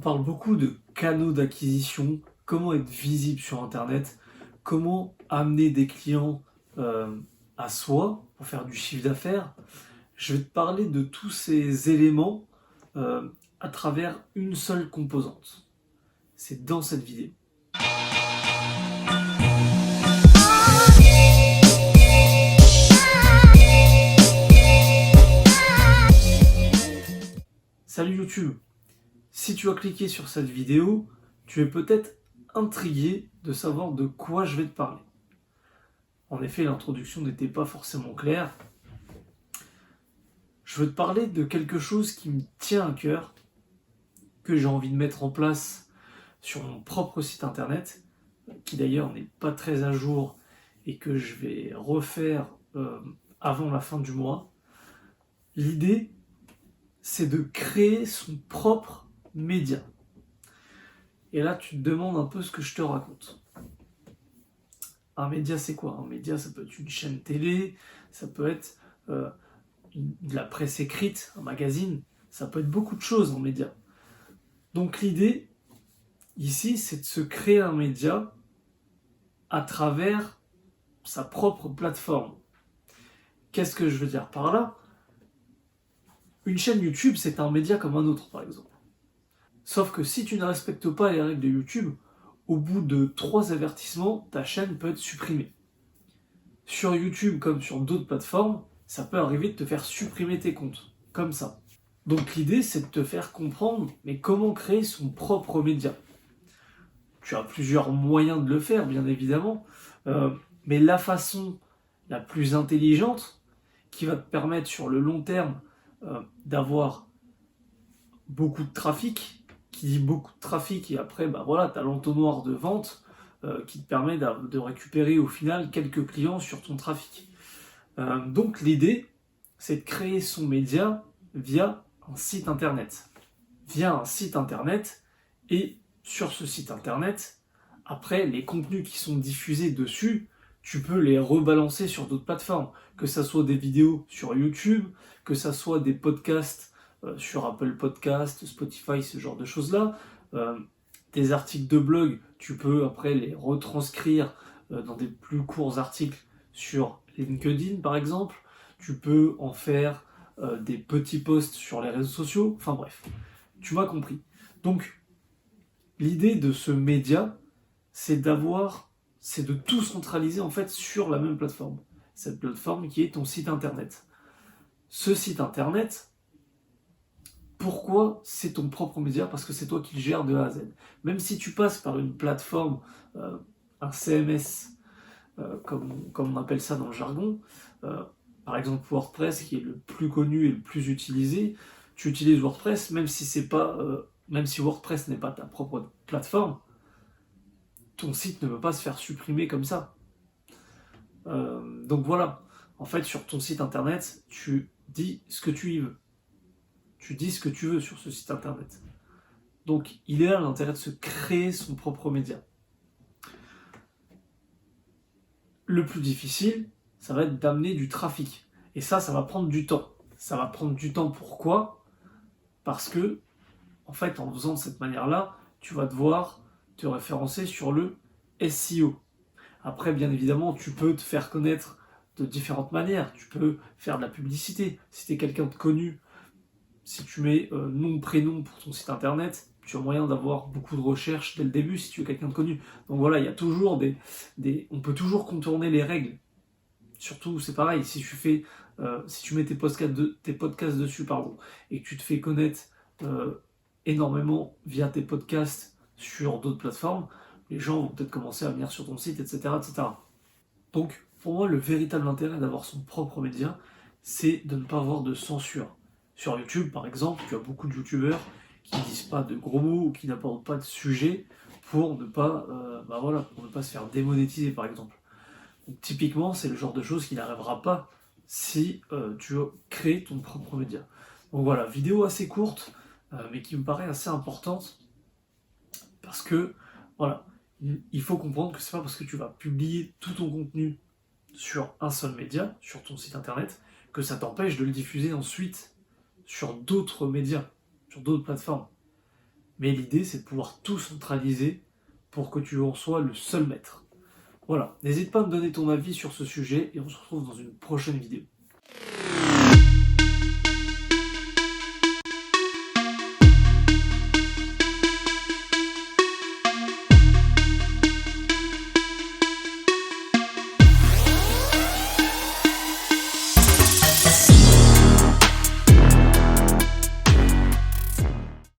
parle beaucoup de canaux d'acquisition, comment être visible sur Internet, comment amener des clients à soi pour faire du chiffre d'affaires. Je vais te parler de tous ces éléments à travers une seule composante. C'est dans cette vidéo. Salut YouTube! Si tu as cliqué sur cette vidéo, tu es peut-être intrigué de savoir de quoi je vais te parler. En effet, l'introduction n'était pas forcément claire. Je veux te parler de quelque chose qui me tient à cœur, que j'ai envie de mettre en place sur mon propre site internet, qui d'ailleurs n'est pas très à jour et que je vais refaire avant la fin du mois. L'idée, c'est de créer son propre média. Et là, tu te demandes un peu ce que je te raconte. Un média, c'est quoi? Un média, ça peut être une chaîne télé, ça peut être de la presse écrite, un magazine, ça peut être beaucoup de choses en média. Donc l'idée, ici, c'est de se créer un média à travers sa propre plateforme. Qu'est-ce que je veux dire par là? Une chaîne YouTube, c'est un média comme un autre, par exemple. Sauf que si tu ne respectes pas les règles de YouTube, au bout de 3 avertissements, ta chaîne peut être supprimée. Sur YouTube, comme sur d'autres plateformes, ça peut arriver de te faire supprimer tes comptes, comme ça. Donc l'idée, c'est de te faire comprendre, mais comment créer son propre média. Tu as plusieurs moyens de le faire, bien évidemment, mais la façon la plus intelligente, qui va te permettre sur le long terme d'avoir beaucoup de trafic, qui dit beaucoup de trafic, et après, tu as l'entonnoir de vente qui te permet de récupérer au final quelques clients sur ton trafic. Donc l'idée, c'est de créer son média via un site internet. Via un site internet, et sur ce site internet, après, les contenus qui sont diffusés dessus, tu peux les rebalancer sur d'autres plateformes, que ça soit des vidéos sur YouTube, que ça soit des podcasts sur Apple Podcasts, Spotify, ce genre de choses-là. Des articles de blog, tu peux après les retranscrire dans des plus courts articles sur LinkedIn par exemple. Tu peux en faire des petits posts sur les réseaux sociaux. Enfin bref, tu m'as compris. Donc, l'idée de ce média, c'est de tout centraliser en fait sur la même plateforme. Cette plateforme qui est ton site internet. Ce site internet, pourquoi c'est ton propre média? Parce que c'est toi qui le gères de A à Z. Même si tu passes par une plateforme, un CMS, comme on appelle ça dans le jargon, par exemple WordPress, qui est le plus connu et le plus utilisé, tu utilises WordPress, même si WordPress n'est pas ta propre plateforme, ton site ne peut pas se faire supprimer comme ça. Donc voilà, en fait sur ton site internet, tu dis ce que tu y veux. Tu dis ce que tu veux sur ce site internet. Donc il est là l'intérêt de se créer son propre média. Le plus difficile, ça va être d'amener du trafic. Et ça va prendre du temps. Ça va prendre du temps, pourquoi? Parce que, en fait, en faisant de cette manière-là, tu vas devoir te référencer sur le SEO. Après, bien évidemment, tu peux te faire connaître de différentes manières. Tu peux faire de la publicité. Si tu es quelqu'un de connu, si tu mets nom, prénom pour ton site internet, tu as moyen d'avoir beaucoup de recherches dès le début si tu es quelqu'un de connu. Donc voilà, il y a toujours on peut toujours contourner les règles. Surtout, c'est pareil, si tu mets tes podcasts dessus, et que tu te fais connaître énormément via tes podcasts sur d'autres plateformes, les gens vont peut-être commencer à venir sur ton site, etc., etc. Donc, pour moi, le véritable intérêt d'avoir son propre média, c'est de ne pas avoir de censure. Sur YouTube, par exemple, tu as beaucoup de youtubeurs qui ne disent pas de gros mots ou qui n'abordent pas de sujet pour ne pas se faire démonétiser, par exemple. Donc, typiquement, c'est le genre de choses qui n'arrivera pas si tu crées ton propre média. Donc voilà, vidéo assez courte, mais qui me paraît assez importante, parce que, voilà, il faut comprendre que c'est pas parce que tu vas publier tout ton contenu sur un seul média, sur ton site internet, que ça t'empêche de le diffuser ensuite sur d'autres médias, sur d'autres plateformes. Mais l'idée, c'est de pouvoir tout centraliser pour que tu en sois le seul maître. Voilà, n'hésite pas à me donner ton avis sur ce sujet et on se retrouve dans une prochaine vidéo.